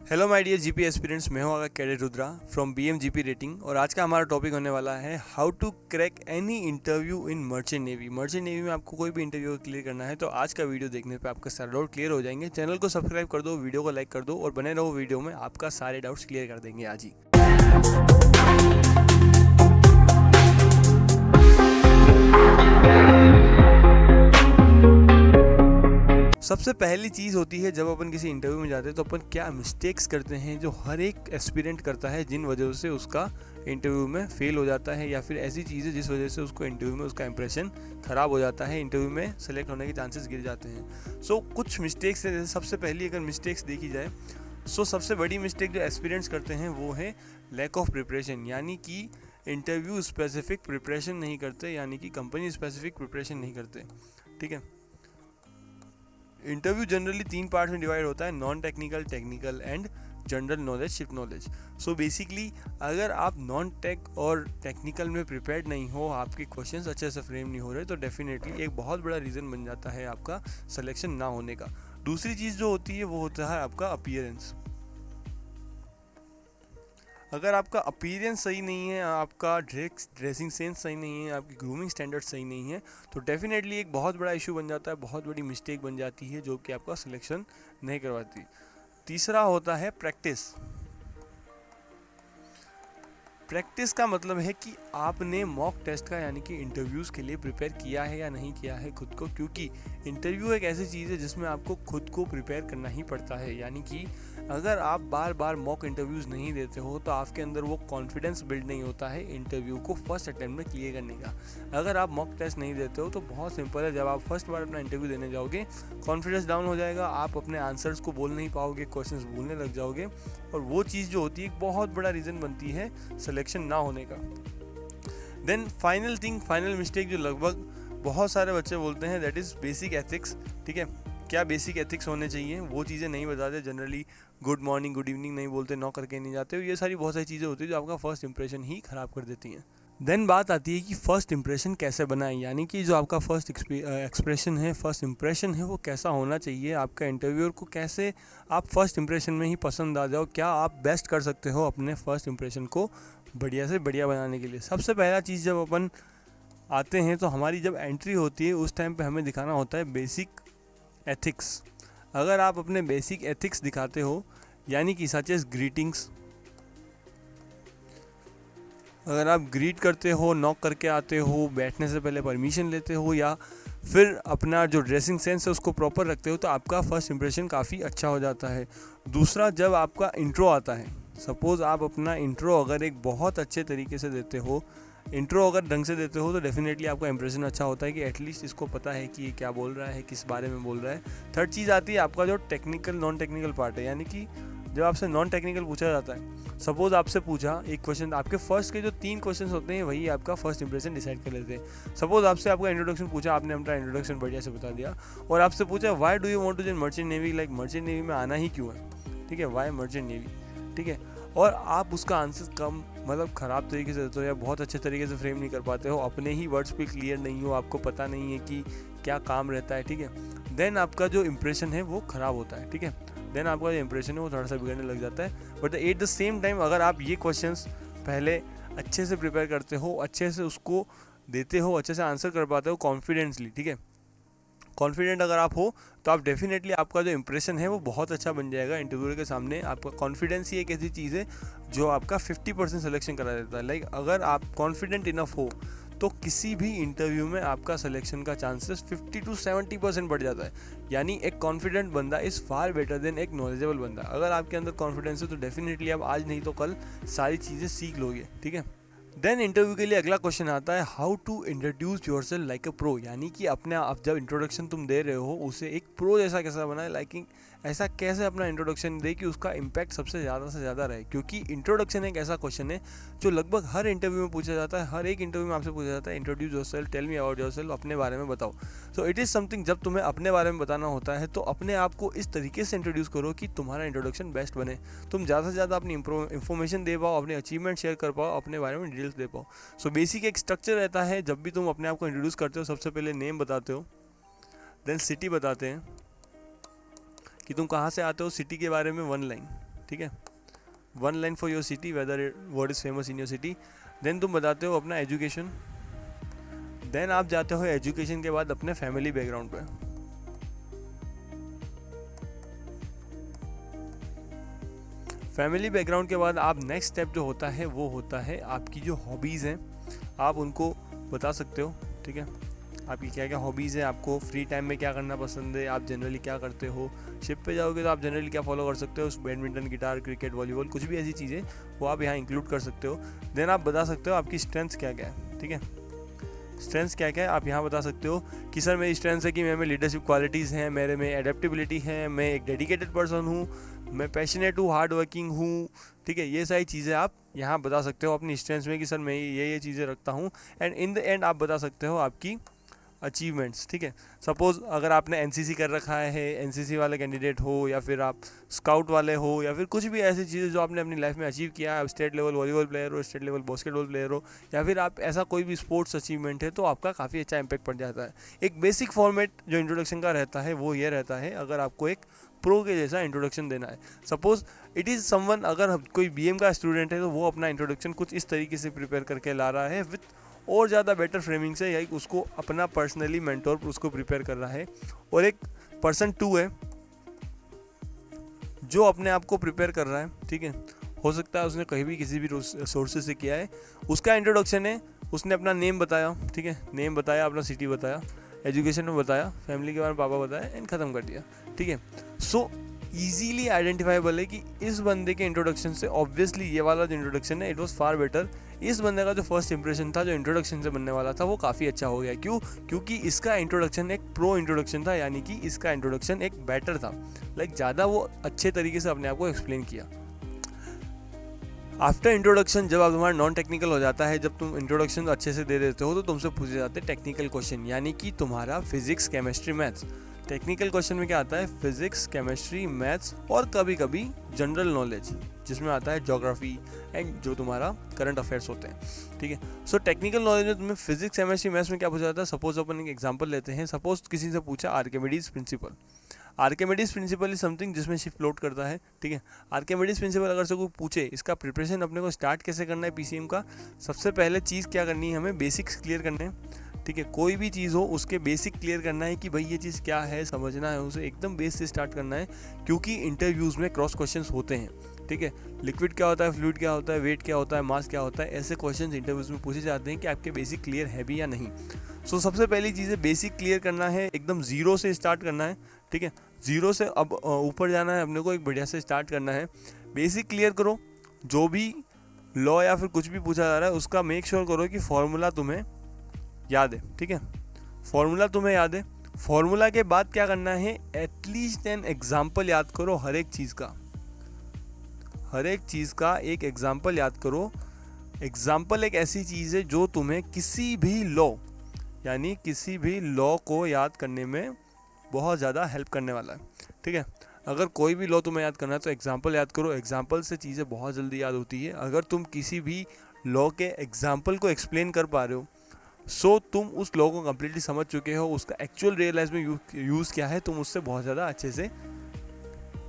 Hello my dear GP aspirants, मैं हूं आपका cadet Rudra from BM GP rating. और आज का हमारा टॉपिक होने वाला है how to crack any interview in merchant navy. Merchant navy में आपको कोई भी इंटरव्यू क्लियर करना है तो आज का वीडियो देखने पे आपका सारे डाउट क्लियर हो जाएंगे। चैनल को सब्सक्राइब कर दो, वीडियो को लाइक कर दो और बने रहो वीडियो में, आपका सारे डाउट्स क्लियर कर देंगे आज ही। सबसे पहली चीज़ होती है, जब अपन किसी इंटरव्यू में जाते हैं तो अपन क्या मिस्टेक्स करते हैं जो हर एक एस्पिरेंट करता है, जिन वजह से उसका इंटरव्यू में फेल हो जाता है, या फिर ऐसी चीज़ें जिस वजह से उसको इंटरव्यू में उसका इंप्रेशन ख़राब हो जाता है, इंटरव्यू में सेलेक्ट होने के चांसेस गिर जाते हैं। सो कुछ मिस्टेक्स हैं। जैसे सबसे पहली अगर मिस्टेक्स देखी जाए, सबसे बड़ी मिस्टेक जो एस्पिरेंट्स करते हैं वो है लैक ऑफ प्रिपरेशन, यानी कि इंटरव्यू स्पेसिफिक प्रिपरेशन नहीं करते, यानी कि कंपनी स्पेसिफिक प्रिपरेशन नहीं करते। ठीक है, इंटरव्यू जनरली 3 पार्ट में डिवाइड होता है, non technical, technical and general knowledge, shift knowledge. So basically अगर आप नॉन टेक और टेक्निकल में प्रिपेयर्ड नहीं हो, आपके क्वेश्चंस अच्छे से फ्रेम नहीं हो रहे, तो डेफिनेटली एक बहुत बड़ा रीज़न बन जाता है आपका सिलेक्शन ना होने का। दूसरी चीज़ जो होती है वो होता है आपका अपीयरेंस। अगर आपका अपीयरेंस सही नहीं है, आपका ड्रेसिंग सेंस सही नहीं है, आपकी ग्रूमिंग स्टैंडर्ड सही नहीं है, तो डेफिनेटली एक बहुत बड़ा इशू बन जाता है, बहुत बड़ी मिस्टेक बन जाती है जो कि आपका सिलेक्शन नहीं करवाती। तीसरा होता है प्रैक्टिस। प्रैक्टिस का मतलब है कि आपने मॉक टेस्ट का, यानी कि इंटरव्यूज़ के लिए प्रिपेयर किया है या नहीं किया है खुद को, क्योंकि इंटरव्यू एक ऐसी चीज़ है जिसमें आपको खुद को प्रिपेयर करना ही पड़ता है। यानी कि अगर आप बार बार मॉक इंटरव्यूज़ नहीं देते हो तो आपके अंदर वो कॉन्फिडेंस बिल्ड नहीं होता है इंटरव्यू को फर्स्ट अटैम्प्ट में क्लियर करने का। अगर आप मॉक टेस्ट नहीं देते हो तो बहुत सिंपल है, जब आप फर्स्ट बार अपना इंटरव्यू देने जाओगे कॉन्फिडेंस डाउन हो जाएगा, आप अपने आंसर्स को बोल नहीं पाओगे, क्वेश्चंस भूलने लग जाओगे, और वो चीज़ जो होती है एक बहुत बड़ा रीज़न बनती है सिलेक्शन ना होने का। देन फाइनल मिस्टेक जो लगभग बहुत सारे बच्चे बोलते हैं, दैट इज़ बेसिक एथिक्स। ठीक है, क्या बेसिक एथिक्स होने चाहिए वो चीज़ें नहीं बताते। Generally good morning, good evening नहीं बोलते, नॉक करके नहीं जाते। ये सारी बहुत सारी चीज़ें होती है जो आपका फर्स्ट इंप्रेशन ही ख़राब कर देती हैं। देन बात आती है कि फ़र्स्ट इंप्रेशन कैसे बनाएं, यानी कि जो आपका फर्स्ट एक्सप्रेशन है, फर्स्ट इंप्रेशन है, वो कैसा होना चाहिए। आपका इंटरव्यूअर को कैसे आप फर्स्ट इंप्रेशन में ही पसंद आ जाओ, क्या आप बेस्ट कर सकते हो अपने फर्स्ट इंप्रेशन को बढ़िया से बढ़िया बनाने के लिए। सबसे पहला चीज़, जब अपन आते हैं तो हमारी जब एंट्री होती है उस टाइम पे हमें दिखाना होता है बेसिक एथिक्स। अगर आप अपने बेसिक एथिक्स दिखाते हो, यानी कि सच एज ग्रीटिंग्स, अगर आप ग्रीट करते हो, नॉक करके आते हो, बैठने से पहले परमिशन लेते हो, या फिर अपना जो ड्रेसिंग सेंस है उसको प्रॉपर रखते हो, तो आपका फर्स्ट इंप्रेशन काफ़ी अच्छा हो जाता है। दूसरा, जब आपका इंट्रो आता है, सपोज़ आप अपना इंट्रो अगर एक बहुत अच्छे तरीके से देते हो, इंट्रो अगर ढंग से देते हो, तो डेफिनेटली आपका इंप्रेशन अच्छा होता है कि एटलीस्ट इसको पता है कि ये क्या बोल रहा है, किस बारे में बोल रहा है। थर्ड चीज़ आती है आपका जो टेक्निकल नॉन टेक्निकल पार्ट है, यानी कि जब आपसे नॉन टेक्निकल पूछा जाता है, सपोज आपसे पूछा एक क्वेश्चन, आपके फर्स्ट के जो 3 क्वेश्चन होते हैं वही आपका फर्स्ट इंप्रेशन डिसाइड कर लेते हैं। सपोज आपसे आपका इंट्रोडक्शन पूछा, आपने अपना इंट्रोडक्शन बढ़िया से बता दिया, और आपसे पूछा why do you want to join merchant navy, like merchant navy में आना ही क्यों है। ठीक है, व्हाई मर्चेंट नेवी। ठीक है, और आप उसका आंसर कम मतलब ख़राब तरीके से देते हो या बहुत अच्छे तरीके से फ्रेम नहीं कर पाते हो, अपने ही वर्ड्स पे क्लियर नहीं हो, आपको पता नहीं है कि क्या काम रहता है। ठीक है, देन आपका जो इंप्रेशन है वो ख़राब होता है। ठीक है, देन आपका जो इंप्रेशन है वो थोड़ा सा बिगड़ने लग जाता है। But at the same time अगर आप ये क्वेश्चंस पहले अच्छे से प्रिपेयर करते हो, अच्छे से उसको देते हो, अच्छे से आंसर कर पाते हो कॉन्फिडेंसली, ठीक है, कॉन्फिडेंट अगर आप हो, तो आप डेफिनेटली आपका जो इंप्रेशन है वो बहुत अच्छा बन जाएगा इंटरव्यूअर के सामने। आपका कॉन्फिडेंस ही एक ऐसी चीज़ है जो आपका 50% सिलेक्शन करा देता है। लाइक अगर आप कॉन्फिडेंट इनफ हो तो किसी भी इंटरव्यू में आपका सिलेक्शन का चांसेस 50 to 70% बढ़ जाता है। यानी एक कॉन्फिडेंट बंदा इज़ फार बेटर देन एक नॉलेजेबल बंदा। अगर आपके अंदर कॉन्फिडेंस है तो डेफिनेटली आप आज नहीं तो कल सारी चीज़ें सीख लोगे। ठीक है, देन इंटरव्यू के लिए अगला क्वेश्चन आता है, how to introduce yourself like a pro, यानी कि अपने आप जब इंट्रोडक्शन तुम दे रहे हो उसे एक प्रो जैसा कैसा बनाए, लाइक ऐसा कैसे अपना इंट्रोडक्शन दे कि उसका इम्पैक्ट सबसे ज़्यादा से ज़्यादा रहे। क्योंकि इंट्रोडक्शन एक ऐसा क्वेश्चन है जो लगभग हर इंटरव्यू में पूछा जाता है, हर एक इंटरव्यू में आपसे पूछा जाता है, introduce yourself, tell me about yourself, अपने बारे में बताओ। सो इट इज़ समथिंग, जब तुम्हें अपने बारे में बताना होता है तो अपने आप को इस तरीके से इंट्रोड्यूस करो कि तुम्हारा इंट्रोडक्शन बेस्ट बने, तुम ज़्यादा से ज़्यादा अपनी इन्फॉर्मेशन दे पाओ, अपने अचीवमेंट शेयर कर पाओ, अपने बारे में डिटेल्स दे पाओ। सो बेसिक एक स्ट्रक्चर रहता है, जब भी तुम अपने आप को इंट्रोड्यूस करते हो सबसे पहले नेम बताते हो, देन सिटी बताते हैं कि तुम कहाँ से आते हो, सिटी के बारे में 1 लाइन, ठीक है, 1 line for your city, weather what is famous in your city. Then तुम बताते हो अपना एजुकेशन। देन आप जाते हो एजुकेशन के बाद अपने फैमिली बैकग्राउंड पे। फैमिली बैकग्राउंड के बाद आप नेक्स्ट स्टेप जो होता है वो होता है आपकी जो हॉबीज़ हैं, आप उनको बता सकते हो। ठीक है, आपकी क्या क्या हॉबीज़ हैं, आपको फ्री टाइम में क्या करना पसंद है, आप जनरली क्या करते हो। शिप पे जाओगे तो आप जनरली क्या फॉलो कर सकते हो, बैडमिंटन, गिटार, क्रिकेट, वॉलीबॉल, कुछ भी ऐसी चीज़ें वो आप यहाँ इंक्लूड कर सकते हो। देन आप बता सकते हो आपकी स्ट्रेंथ्स क्या क्या है। ठीक है, स्ट्रेंथ्स क्या क्या है आप यहाँ बता सकते हो कि सर मेरी स्ट्रेंथ्स है कि मेरे में लीडरशिप क्वालिटीज़ हैं, मेरे में एडेप्टेबिलिटी है, मैं एक डेडिकेटेड पर्सन हूँ, मैं पैशनेट हूँ, हार्ड वर्किंग हूँ। ठीक है, ये सारी चीज़ें आप यहाँ बता सकते हो अपनी स्ट्रेंथ्स में कि सर मैं ये चीज़ें रखता हूँ। एंड इन द एंड आप बता सकते हो आपकी अचीवमेंट्स। ठीक है, सपोज़ अगर आपने एनसीसी कर रखा है, एनसीसी वाले कैंडिडेट हो, या फिर आप स्काउट वाले हो, या फिर कुछ भी ऐसी चीज़ें जो आपने अपनी लाइफ में अचीव किया है, आप स्टेट लेवल वॉलीबॉल प्लेयर हो, स्टेट लेवल बास्केटबॉल प्लेयर हो, या फिर आप ऐसा कोई भी स्पोर्ट्स अचीवमेंट है, तो आपका काफ़ी अच्छा इम्पैक्ट पड़ जाता है। एक बेसिक फॉर्मेट जो इंट्रोडक्शन का रहता है वो ये रहता है, अगर आपको एक प्रो के जैसा इंट्रोडक्शन देना है। सपोज़ इट इज़ समवन, अगर कोई बीएम का स्टूडेंट है तो वो अपना इंट्रोडक्शन कुछ इस तरीके से प्रिपेयर करके ला रहा है विथ और ज़्यादा बेटर फ्रेमिंग से, या उसको अपना पर्सनली मेंटोर उसको प्रिपेयर कर रहा है। और एक पर्सन 2 है जो अपने आप को प्रिपेयर कर रहा है। ठीक है, हो सकता है उसने कहीं भी किसी भी सोर्सेज से किया है। उसका इंट्रोडक्शन है, उसने अपना नेम बताया, ठीक है, नेम बताया, अपना सिटी बताया, एजुकेशन में बताया, फैमिली के बारे में पापा बताया, एंड ख़त्म कर दिया। ठीक है, सो ईजीली आइडेंटिफाइबल है कि इस बंदे के इंट्रोडक्शन से, ऑब्वियसली ये वाला जो इंट्रोडक्शन है इट वॉज फार बेटर। इस बंदे का जो फर्स्ट इंप्रेशन था, जो इंट्रोडक्शन से बनने वाला था, वो काफ़ी अच्छा हो गया। क्यों? क्योंकि इसका इंट्रोडक्शन एक प्रो इंट्रोडक्शन था, यानी कि इसका इंट्रोडक्शन एक बेटर था, लाइक ज़्यादा वो अच्छे तरीके से अपने आप को एक्सप्लेन किया। आफ्टर इंट्रोडक्शन जब आप तुम्हारा नॉन टेक्निकल हो जाता है, जब तुम इंट्रोडक्शन अच्छे से दे देते हो, तो तुमसे पूछे जाते हैं टेक्निकल क्वेश्चन, यानी कि तुम्हारा physics, chemistry, maths. Technical question में क्या आता है? फिजिक्स, केमिस्ट्री, मैथ्स, और कभी कभी जनरल नॉलेज, जिसमें आता है ज्योग्राफी एंड जो तुम्हारा करंट अफेयर्स होते हैं। ठीक है, सो टेक्निकल नॉलेज में तुम्हें फिजिक्स, केमिस्ट्री, मैथ्स में क्या पूछा जाता है? सपोज अपन एक एग्जांपल लेते हैं। सपोज किसी से पूछा Archimedes principal. Archimedes principal is something जिसमें शिप फ्लोट करता है। ठीक है, आर्किमिडीज प्रिंसिपल अगर से कोई पूछे, इसका प्रिपरेशन अपने को स्टार्ट कैसे करना है पीसीएम का, सबसे पहले चीज़ क्या करनी है, हमें बेसिक्स क्लियर करने हैं। ठीक है, कोई भी चीज़ हो उसके बेसिक क्लियर करना है कि भाई ये चीज़ क्या है, समझना है उसे, एकदम बेस से स्टार्ट करना है, क्योंकि इंटरव्यूज़ में क्रॉस क्वेश्चंस होते हैं। ठीक है, लिक्विड क्या होता है, फ्लूइड क्या होता है, वेट क्या होता है, मास क्या होता है, ऐसे क्वेश्चंस इंटरव्यूज़ में पूछे जाते हैं कि आपके बेसिक क्लियर है भी या नहीं। सो सबसे पहली चीज़ है बेसिक क्लियर करना है, एकदम ज़ीरो से स्टार्ट करना है। ठीक है, ज़ीरो से अब ऊपर जाना है अपने को, एक बढ़िया से स्टार्ट करना है। बेसिक क्लियर करो, जो भी लॉ या फिर कुछ भी पूछा जा रहा है उसका मेक श्योर करो कि फॉर्मूला तुम्हें याद है। ठीक है, फॉर्मूला तुम्हें याद है। फॉर्मूला के बाद क्या करना है, एटलीस्ट एन एग्जाम्पल याद करो हर एक चीज़ का, हर एक चीज़ का एक एग्जाम्पल याद करो। एग्जाम्पल एक ऐसी चीज़ है जो तुम्हें किसी भी लॉ, यानी किसी भी लॉ को याद करने में बहुत ज़्यादा हेल्प करने वाला है। ठीक है, अगर कोई भी लॉ तुम्हें याद करना है तो एग्जाम्पल याद करो। एग्जाम्पल से चीज़ें बहुत जल्दी याद होती है। अगर तुम किसी भी लॉ के एग्जाम्पल को एक्सप्लेन कर पा रहे हो, सो तुम उस लॉ को कम्प्लीटली समझ चुके हो, उसका एक्चुअल रियल लाइफ में यूज़ क्या है, तुम उससे बहुत ज़्यादा अच्छे से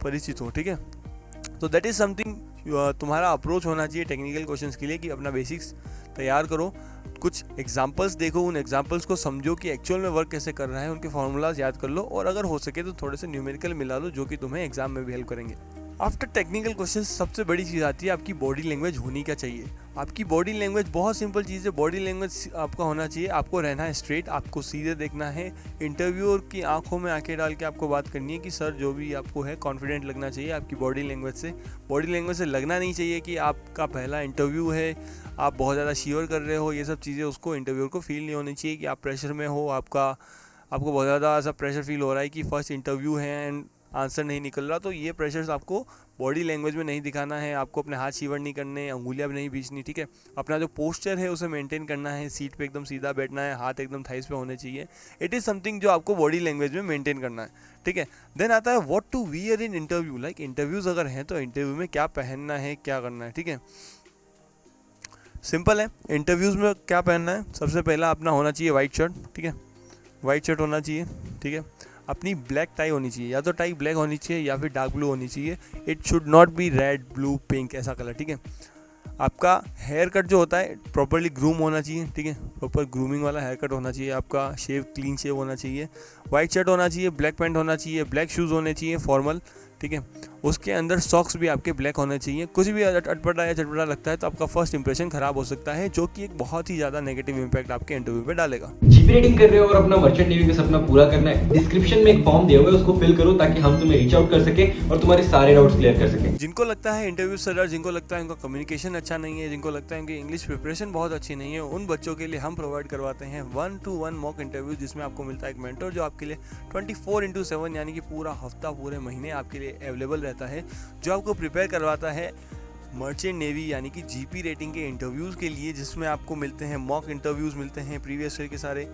परिचित हो। ठीक है, तो दैट इज़ समथिंग तुम्हारा अप्रोच होना चाहिए टेक्निकल क्वेश्चंस के लिए, कि अपना बेसिक्स तैयार करो, कुछ एग्जांपल्स देखो, उन एग्जांपल्स को समझो कि एक्चुअल में वर्क कैसे कर रहा है, उनके फार्मूलाज याद कर लो, और अगर हो सके तो थोड़े से न्यूमेरिकल मिला लो, जो कि तुम्हें एग्जाम में भी हेल्प करेंगे। आफ्टर टेक्निकल क्वेश्चन सबसे बड़ी चीज़ आती है आपकी बॉडी लैंग्वेज होनी क्या चाहिए। आपकी बॉडी लैंग्वेज बहुत सिंपल चीज़ है। बॉडी लैंग्वेज आपका होना चाहिए, आपको रहना है स्ट्रेट, आपको सीधे देखना है, इंटरव्यूअर की आंखों में आंखें डाल के आपको बात करनी है कि सर जो भी आपको है कॉन्फिडेंट लगना चाहिए आपकी बॉडी लैंग्वेज से। बॉडी लैंग्वेज से लगना नहीं चाहिए कि आपका पहला इंटरव्यू है, आप बहुत ज़्यादा श्योर कर रहे हो, ये सब चीज़ें उसको इंटरव्यूअर को फील नहीं होनी चाहिए कि आप प्रेशर में हो, आपको बहुत ज़्यादा ऐसा प्रेशर फील हो रहा है कि फर्स्ट इंटरव्यू है एंड आंसर नहीं निकल रहा। तो ये प्रेशर्स आपको बॉडी लैंग्वेज में नहीं दिखाना है, आपको अपने हाथ शिवर नहीं करने, अंगुलियां भी नहीं भींचनी। ठीक है, अपना जो पोस्चर है उसे मेंटेन करना है, सीट पे एकदम सीधा बैठना है, हाथ एकदम थाइस पे होने चाहिए। इट इज़ समथिंग जो आपको बॉडी लैंग्वेज में मेंटेन करना है। ठीक है, देन आता है what to wear in interview. Like interviews अगर हैं तो इंटरव्यू में क्या पहनना है, क्या करना है। ठीक है, सिंपल है, इंटरव्यूज़ में क्या पहनना है, सबसे पहला अपना होना चाहिए वाइट शर्ट। ठीक है, वाइट शर्ट होना चाहिए। ठीक है, अपनी ब्लैक टाई होनी चाहिए, या तो टाई ब्लैक होनी चाहिए या फिर डार्क ब्लू होनी चाहिए। It should not be red, blue, pink ऐसा कलर, ठीक है। आपका हेयर कट जो होता है प्रॉपरली ग्रूम होना चाहिए, ठीक है, प्रॉपर ग्रूमिंग वाला हेयर कट होना चाहिए। आपका शेव, क्लीन शेव होना चाहिए। वाइट शर्ट होना चाहिए, ब्लैक पैंट होना चाहिए, ब्लैक शूज़ होने चाहिए फॉर्मल, ठीक है। उसके अंदर सॉक्स भी आपके ब्लैक होने चाहिए। कुछ भी अटपटा या चटपटा लगता है तो आपका फर्स्ट इंप्रेशन खराब हो सकता है, जो कि एक बहुत ही ज़्यादा नेगेटिव इंपैक्ट आपके इंटरव्यू पे डालेगा। जीपी रेटिंग कर रहे हो और अपना मर्चेंट नेवी का सपना पूरा करना है, डिस्क्रिप्शन में एक फॉर्म दिया हुआ है, उसको फिल करो ताकि हम तुम्हें रीच आउट कर सके और तुम्हारे सारे डाउट्स क्लियर कर सके। जिनको लगता है इंटरव्यू से डर, जिनको लगता है उनका कम्युनिकेशन अच्छा नहीं है, जिनको लगता है उनकी इंग्लिश प्रिपरेशन बहुत अच्छी नहीं है, उन बच्चों के लिए हम प्रोवाइड करवाते हैं 1-to-1 मॉक इंटरव्यू, जिसमें आपको मिलता है एक मेंटर जो आपके लिए 24/7 यानी कि पूरा हफ्ता, पूरे महीने आपके लिए अवेलेबल रहता है, जो आपको प्रिपेयर करवाता है मर्चेंट नेवी यानी कि जीपी रेटिंग के इंटरव्यूज़ के लिए, जिसमें आपको मिलते हैं मॉक इंटरव्यूज़ मिलते हैं, प्रीवियस ईयर के सारे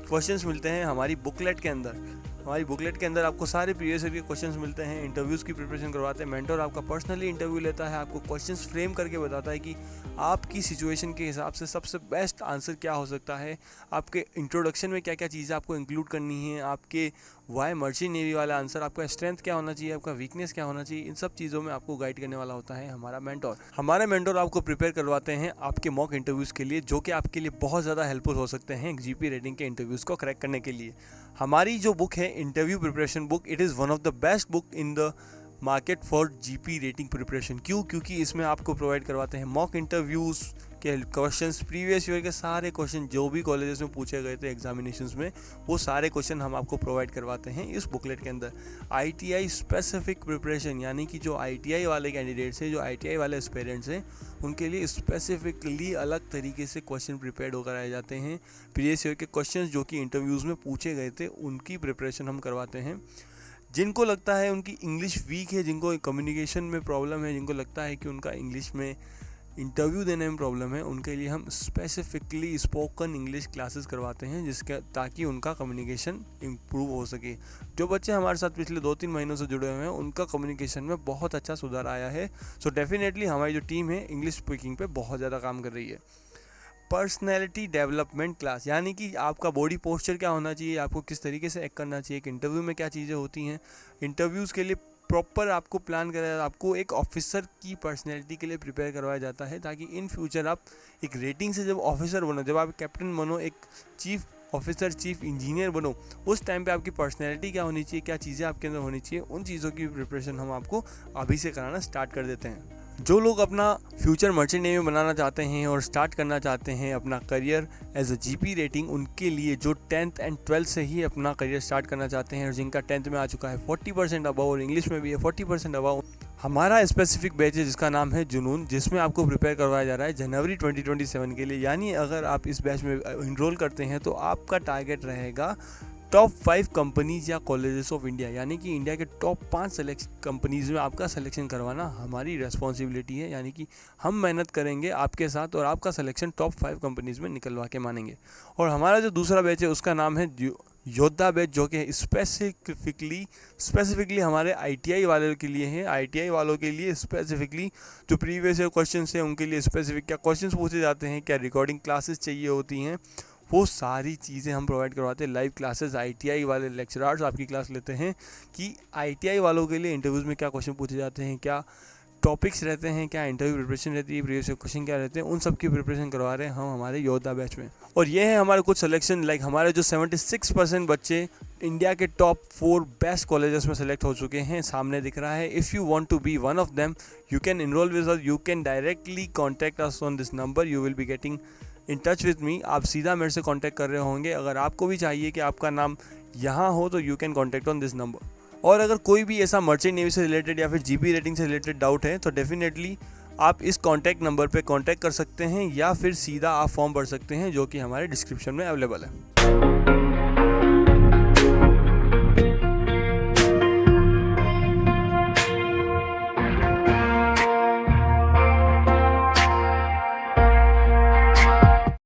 क्वेश्चंस मिलते हैं हमारी बुकलेट के अंदर। हमारी बुकलेट के अंदर आपको सारे प्रीवियस ईयर के क्वेश्चंस मिलते हैं। इंटरव्यूज़ की प्रिपरेशन करवाते हैं, मेंटर आपका पर्सनली इंटरव्यू लेता है, आपको क्वेश्चंस फ्रेम करके बताता है कि आपकी सिचुएशन के हिसाब से सबसे बेस्ट आंसर क्या हो सकता है, आपके इंट्रोडक्शन में क्या क्या चीज़ें आपको इंक्लूड करनी है, आपके वाई मर्चेंट नेवी वाला आंसर, आपका स्ट्रेंथ क्या होना चाहिए, आपका वीकनेस क्या होना चाहिए, इन सब चीज़ों में आपको गाइड करने वाला होता है हमारा मेंटर। हमारे मेंटर आपको प्रिपेयर करवाते हैं आपके मॉक इंटरव्यूज़ के लिए, जो कि आपके लिए बहुत ज़्यादा हेल्पफुल हो सकते हैं जीपी रेटिंग के इंटरव्यूज़ को क्रैक करने के लिए। हमारी जो बुक है interview preparation book, it is one of the best book in the market for GP rating preparation. क्यों? क्योंकि इसमें आपको प्रोवाइड करवाते हैं मॉक इंटरव्यूज़ के क्वेश्चंस, प्रीवियस ईयर के सारे क्वेश्चन जो भी कॉलेजेस में पूछे गए थे एग्जामिनेशंस में, वो सारे क्वेश्चन हम आपको प्रोवाइड करवाते हैं इस बुकलेट के अंदर। आईटीआई स्पेसिफिक प्रिपरेशन यानी कि जो आईटीआई वाले कैंडिडेट्स हैं, जो आईटीआई वाले एस्पिरेंट्स हैं, उनके लिए स्पेसिफिकली अलग तरीके से क्वेश्चन प्रिपेयर होकर आए जाते हैं। प्रीवियस ईयर के क्वेश्चन जो कि इंटरव्यूज़ में पूछे गए थे, उनकी प्रिपरेशन हम करवाते हैं। जिनको लगता है उनकी इंग्लिश वीक है, जिनको कम्युनिकेशन में प्रॉब्लम है, जिनको लगता है कि उनका इंग्लिश में इंटरव्यू देने में प्रॉब्लम है, उनके लिए हम स्पेसिफिकली स्पोकन इंग्लिश क्लासेस करवाते हैं, जिसका ताकि उनका कम्युनिकेशन इम्प्रूव हो सके। जो बच्चे हमारे साथ पिछले 2-3 महीनों से जुड़े हुए हैं, उनका कम्युनिकेशन में बहुत अच्छा सुधार आया है। सो डेफिनेटली हमारी जो टीम है इंग्लिश स्पीकिंग पे बहुत ज़्यादा काम कर रही है। पर्सनैलिटी डेवलपमेंट क्लास यानी कि आपका बॉडी पोस्चर क्या होना चाहिए, आपको किस तरीके से एक्ट करना चाहिए, कि इंटरव्यू में क्या चीज़ें होती हैं, इंटरव्यूज़ के लिए प्रॉपर आपको प्लान कराया, आपको एक ऑफिसर की पर्सनैलिटी के लिए प्रिपेयर करवाया जाता है, ताकि इन फ्यूचर आप एक रेटिंग से जब ऑफिसर बनो, जब आप कैप्टन बनो, एक चीफ ऑफिसर, चीफ इंजीनियर बनो, उस टाइम पे आपकी पर्सनैलिटी क्या होनी चाहिए, क्या चीज़ें आपके अंदर होनी चाहिए, उन चीज़ों की प्रिपरेशन हम आपको अभी से कराना स्टार्ट कर देते हैं। जो लोग अपना फ्यूचर मर्चेंट नेवी बनाना चाहते हैं और स्टार्ट करना चाहते हैं अपना career as a GP rating, उनके लिए जो 10th and 12th से ही अपना करियर स्टार्ट करना चाहते हैं और जिनका 10th में आ चुका है 40% अबव और इंग्लिश में भी है 40% अबव, हमारा स्पेसिफिक बैच है जिसका नाम है जुनून, जिसमें आपको प्रिपेयर करवाया जा रहा है जनवरी 2027 के लिए। यानी अगर आप इस बैच में इनरोल करते हैं तो आपका टारगेट रहेगा टॉप 5 कंपनीज या कॉलेजेस ऑफ इंडिया, यानी कि इंडिया के टॉप 5 कंपनीज में आपका सिलेक्शन करवाना हमारी रेस्पॉन्सिबिलिटी है। यानी कि हम मेहनत करेंगे आपके साथ और आपका सिलेक्शन टॉप 5 कंपनीज में निकलवा के मानेंगे। और हमारा जो दूसरा बैच है उसका नाम है योद्धा बैच, जो कि स्पेसिफिकली हमारे आईटीआई वालों के लिए है। आईटीआई वालों के लिए स्पेसिफिकली जो प्रीवियस ईयर क्वेश्चन हैं उनके लिए स्पेसिफिक क्या क्वेश्चन पूछे जाते हैं, क्या रिकॉर्डिंग क्लासेस चाहिए होती हैं, वो सारी चीज़ें हम प्रोवाइड करवाते हैं। लाइव क्लासेस आईटीआई वाले लेक्चरर्स आपकी क्लास लेते हैं कि आईटीआई वालों के लिए इंटरव्यूज़ में क्या क्वेश्चन पूछे जाते हैं, क्या टॉपिक्स रहते हैं, क्या इंटरव्यू प्रिपरेशन रहती है, प्रीवियस क्वेश्चन क्या रहते हैं, उन सब की प्रिपरेशन करवा रहे हैं हम हमारे योद्धा बैच में। और ये है हमारे कुछ सिलेक्शन, लाइक हमारे जो 76% बच्चे इंडिया के टॉप 4 बेस्ट कॉलेजेस में सेलेक्ट हो चुके हैं, सामने दिख रहा है। If you want to be one of them, you can enroll with us, you can directly contact us on this number, you will be getting in touch with me. आप सीधा मेरे से कांटेक्ट कर रहे होंगे। अगर आपको भी चाहिए कि आपका नाम यहाँ हो तो you can contact on this number. और अगर कोई भी ऐसा मर्चेंट नेवी से रिलेटेड या फिर जीपी रेटिंग से रिलेटेड डाउट है तो डेफिनेटली आप इस कांटेक्ट नंबर पे कांटेक्ट कर सकते हैं, या फिर सीधा आप फॉर्म भर सकते हैं जो कि हमारे डिस्क्रिप्शन में अवेलेबल है।